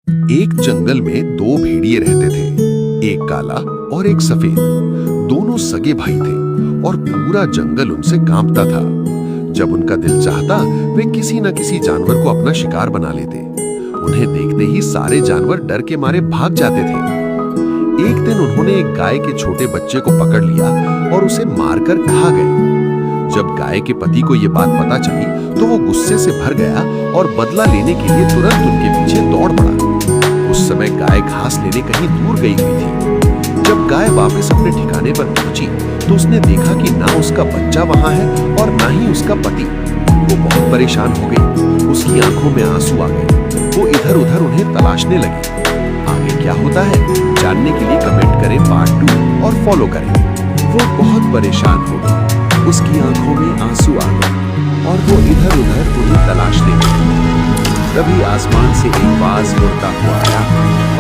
एक जंगल में दो भेड़िए रहते थे, एक काला और एक सफेद। दोनों सगे भाई थे और पूरा जंगल उनसे कांपता था। जब उनका दिल चाहता, वे किसी न किसी जानवर को अपना शिकार बना लेते। उन्हें देखते ही सारे जानवर डर के मारे भाग जाते थे। एक दिन उन्होंने एक गाय के छोटे बच्चे को पकड़ लिया और उसे मारकर खा गए। जब गाय के पति को यह बात पता चली तो वो गुस्से से भर गया और बदला लेने के लिए तुरंत उनके पीछे दौड़ पड़ा। उस समय गाय घास लेने कहीं दूर गई हुई थी। जब गाय वापस अपने ठिकाने पर पहुंची तो उसने देखा कि ना उसका बच्चा वहां है और ना ही उसका पति। वो बहुत परेशान हो गई, उसकी आंखों में आंसू आ गए। वो इधर उधर उन्हें तलाशने लगी। आगे क्या होता है जानने के लिए कमेंट करें पार्ट 2 और फॉलो करें। वो बहुत परेशान हो गई, उसकी आंखों में आंसू आ गए और वो इधर उधर उन्हें तलाशने लगी। तभी आसमान से एक बाज उड़ता हुआ आया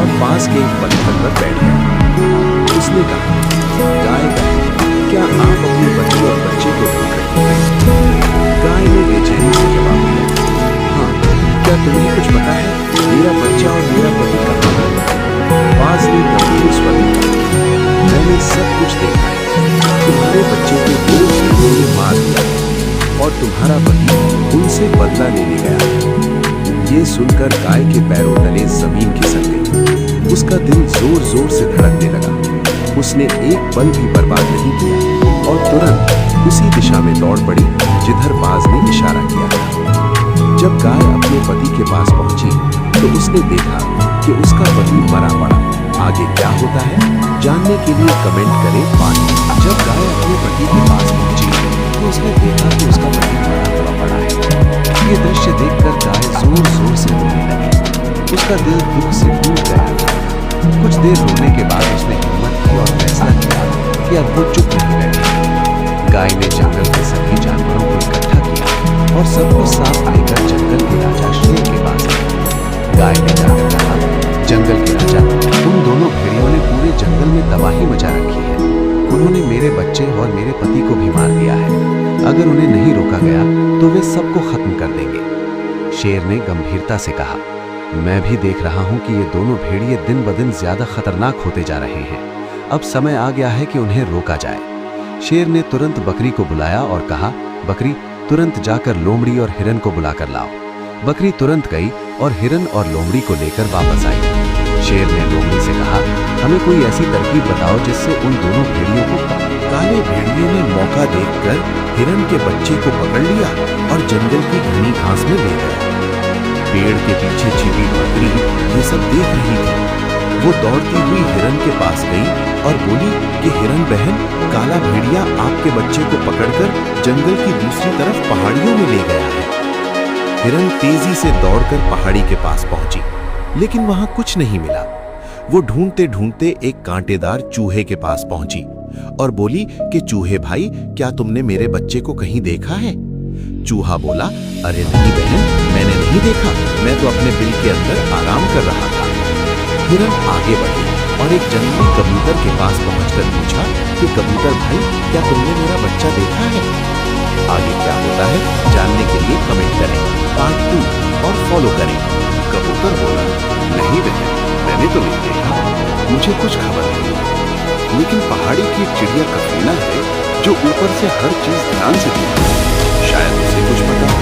और बाज के एक पत्थर पर बैठ गया। उसने कहा, गाय क्या आप अपने पति और बच्चे को ढूंढ रही हैं? गाय ने बेचैनी से जवाब दिया, हाँ, क्या तुम्हें कुछ पता है मेरा बच्चा और मेरा पति कहाँ है? बाज ने गंभीर स्वर में कहा, मैंने सब कुछ देखा है। तुम्हारे बच्चे को दो भेड़ियों ने मार दिया और तुम्हारा पति उनसे बदला लेने गया है। ये सुनकर गाय के पैरों तले जमीन खिसक गई। उसका दिल जोर जोर से धड़कने लगा। उसने एक पल भी बर्बाद नहीं किया और तुरंत उसी दिशा में दौड़ पड़ी जिधर बाज ने इशारा किया था। जब गाय अपने पति के पास पहुंची तो उसने देखा कि उसका पति मरा पड़ा। आगे क्या होता है जानने के लिए कमेंट करें पार्ट। जब गाय अपने पति के पास पहुंची तो उसने देखा कि उसका पति मरा हुआ पड़ा है। ये दृश्य देखकर गाय जोर जोर से रोने लगी। उसका दिल दुख से टूट गया था। कुछ देर रोने के बाद उसने हिम्मत की और फैसला किया कि अब वो चुप नहीं रहेगी। गाय ने जंगल के सभी जानवरों को इकट्ठा किया और सबको साथ लेकर जंगल के राजा शेर के पास गई। गाय ने जाकर कहा, जंगल के राजा, तुम दोनों भेड़ियों ने पूरे जंगल में तबाही मचा रखी है। उन्होंने मेरे बच्चे और मेरे पति को भी मार दिया है। अगर उन्हें नहीं रोका गया तो वे सबको खत्म कर देंगे। शेर ने गंभीरता से कहा, मैं भी देख रहा हूं कि ये दोनों भेड़िए दिन ब दिन ज्यादा खतरनाक होते जा रहे हैं। अब समय आ गया है कि उन्हें रोका जाए। शेर ने तुरंत बकरी को बुलाया और कहा, बकरी, तुरंत जाकर लोमड़ी और हिरन को बुलाकर लाओ। बकरी तुरंत गई और हिरन और लोमड़ी को लेकर वापस आई। शेर ने लोमड़ी से कहा, हमें कोई ऐसी तरकीब बताओ जिससे उन दोनों भेड़ियों को। काले भेड़िए ने मौका देखकर हिरन के बच्चे को पकड़ लिया और जंगल की घनी घास में ले गया। पेड़ के पीछे छिपी बकरी ये सब देख रही थी। वो दौड़ती हुई हिरन के पास गई और बोली कि हिरन बहन, काला भेड़िया आपके बच्चे को पकड़कर जंगल की दूसरी तरफ पहाड़ियों में ले गया है। हिरन तेजी से दौड़कर पहाड़ी के पास पहुंची, लेकिन वहां कुछ नहीं मिला। वो ढूंढते ढूंढते एक कांटेदार चूहे के पास पहुंची और बोली कि चूहे भाई, क्या तुमने मेरे बच्चे को कहीं देखा है? चूहा बोला, अरे नहीं बहन, मैंने नहीं देखा, मैं तो अपने बिल के अंदर आराम कर रहा था। हिरन आगे बढ़ी और एक जंगली कबूतर के पास पहुंचकर पूछा कि कबूतर भाई, क्या तुमने मेरा बच्चा देखा है? आगे क्या होता है जानने के लिए कमेंट करें पार्ट 2 और फॉलो करें। कबूतर बोला, नहीं बहन, मैंने तो नहीं देखा, मुझे कुछ खबर नहीं, लेकिन पहाड़ी की एक चिड़िया कफीना है जो ऊपर से हर चीज ध्यान से देखती है, शायद उसे कुछ पता हो।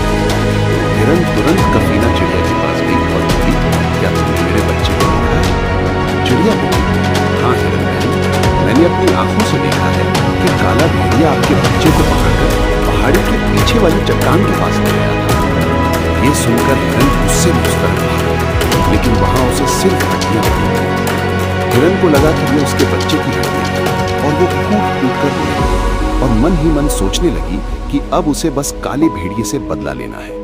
हिरन तुरंत कफीना चिड़िया के पास गई और बोली, क्या तुमने मेरे बच्चे को देखा है? चिड़िया बोली, हाँ हिरन बहन, मैंने अपनी आंखों से देखा है कि काला भेड़िया आपके बच्चे को पकड़कर पहाड़ी के पीछे वाली चट्टान के पास ले गया था। ये सुनकर हिरन गुस्से में उस तरफ भागा, लेकिन वहां उसे सिर्फ हड्डियां मिली। हिरन को लगा कि ये उसके बच्चे की हड्डियां हैं और वो कूट कूट कर रोने लगी और मन ही मन सोचने लगी कि अब उसे बस काले भेड़िए से बदला लेना है।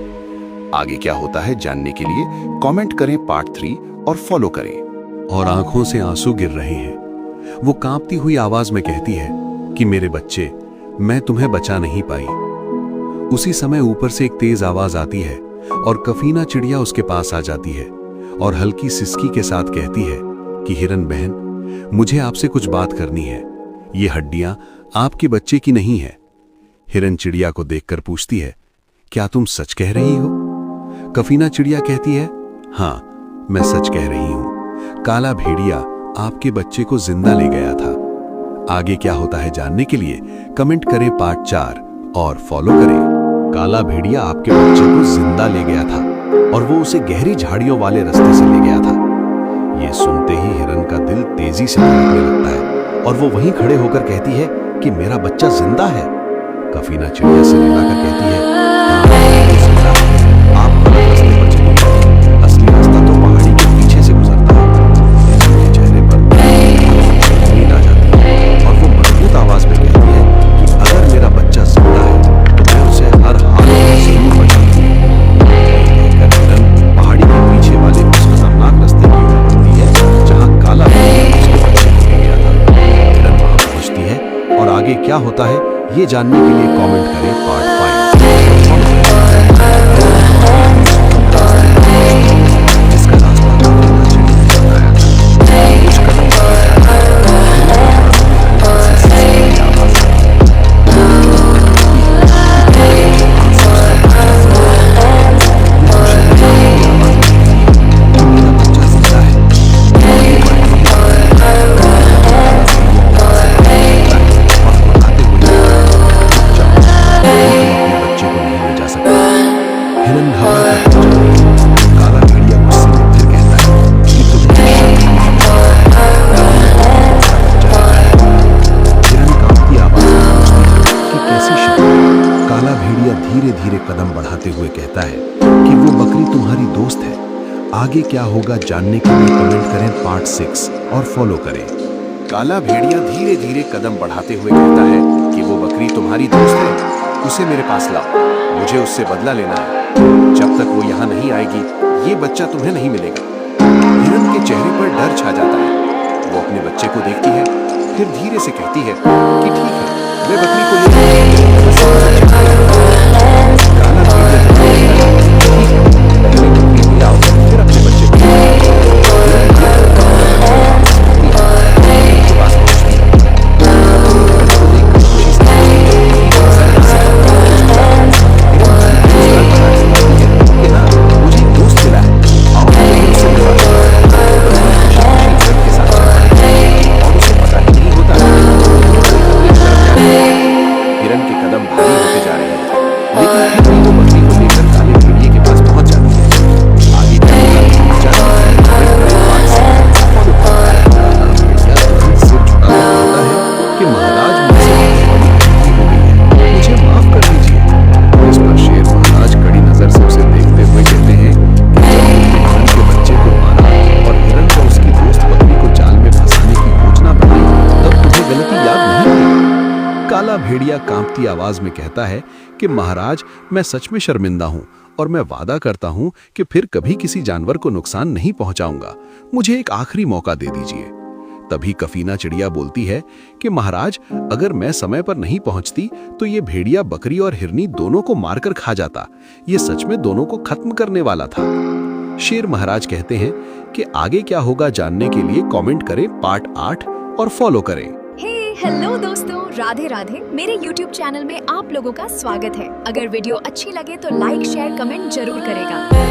आगे क्या होता है जानने के लिए कमेंट करें पार्ट 3 और फॉलो करें। और आंखों से आंसू गिर रहे हैं। वो कांपती हुई आवाज में कहती है कि मेरे बच्चे, मैं तुम्हें बचा नहीं पाई। उसी समय ऊपर से एक तेज आवाज आती है और कफीना चिड़िया उसके पास आ जाती है और हल्की सिसकी के साथ कहती है कि हिरन बहन, मुझे आपसे कुछ बात करनी है। ये हड्डियां आपके बच्चे की नहीं है। हिरन चिड़िया को देखकर पूछती है, क्या तुम सच कह रही हो? कफीना चिड़िया कहती है, हाँ, मैं सच कह रही हूँ, काला भेड़िया आपके बच्चे को जिंदा ले गया था। आगे क्या होता है जानने के लिए कमेंट करें पार्ट 4 और फॉलो करें। काला भेड़िया आपके बच्चे को जिंदा ले गया था और वो उसे गहरी झाड़ियों वाले रास्ते से ले गया था। ये सुनते ही हिरन का दिल तेजी से धड़कने लगता है और वो वहीं खड़े होकर कहती है कि मेरा बच्चा जिंदा है। कफीना चिड़िया से मिलाकर कहती है, आप गलत रास्ते पर चले, असली रास्ता तो पहाड़ी के पीछे से गुजरता है। उसके चेहरे पर नींद आ जाती है और वो मजबूत आवाज में कहती है कि अगर मेरा बच्चा जिंदा है तो मैं उसे हर हाल में जरूर बचाऊंगी। कहकर हिरन पहाड़ी के पीछे वाले उस खतरनाक रास्ते की ओर बढ़ती है जहां काला भेड़िया उसके बच्चे को ले गया था। हिरन वहां पहुंचती है और आगे क्या होता है ये जानने के लिए कमेंट करें पार्ट 5। इसका रास्ता कफीना चिड़िया ने बताया था। कुछ कदम धीरे-धीरे कदम बढ़ाते हुए कहता है कि वो बकरी तुम्हारी दोस्त है। आगे क्या होगा जानने के लिए कमेंट करें पार्ट 6 और फॉलो करें। काला भेड़िया धीरे-धीरे कदम बढ़ाते हुए कहता है कि वो बकरी तुम्हारी दोस्त है, उसे मेरे पास लाओ, मुझे उससे बदला लेना है। जब तक वो यहाँ नहीं आएगी ये बच्चा तुम्हें नहीं मिलेगा। हिरन के चेहरे पर डर छा जाता है। वो अपने बच्चे को देखती है, फिर धीरे से कहती है कि ठीक है, मैं बकरी को फिर अपने बच्चे को मुझे दोस्त मिला है, आओ के साथ और उसे पता ही नहीं होता। हिरन के कदम भारी होते जा रहे हैं, लेकिन फिर भी वो बकरी को लेकर काले भेड़िए के पास पहुंच जाती है। आगे क्या सिर झुकाकर कहता है कि महाराज मुझसे गलती हो गई है, मुझे माफ कर दीजिए। इस पर शेर महाराज कड़ी नजर से उसे देखते हुए कहते हैं कि जब तुमने हिरन के बच्चे को मारा और हिरन को उसकी दोस्त बकरी को जाल में फंसाने की योजना बनाई तब तुम्हें गलती याद नहीं हुई। काला भेड़िया कांपती आवाज में कहता है कि महाराज मैं सच में शर्मिंदा हूँ और मैं वादा करता हूँ कि फिर कभी किसी जानवर को नुकसान नहीं पहुंचाऊंगा, मुझे एक आखिरी मौका दे दीजिए। तभी कफीना चिड़िया बोलती है कि महाराज अगर मैं समय पर नहीं पहुंचती तो ये भेड़िया बकरी और हिरनी दोनों को मारकर खा जाता। ये सच में दोनों को खत्म करने वाला था। शेर महाराज कहते हैं कि आगे क्या होगा जानने के लिए कमेंट करें पार्ट 8 और फॉलो करें। हेलो दोस्तों, राधे राधे। मेरे YouTube चैनल में आप लोगों का स्वागत है। अगर वीडियो अच्छी लगे तो लाइक शेयर कमेंट जरूर करेगा।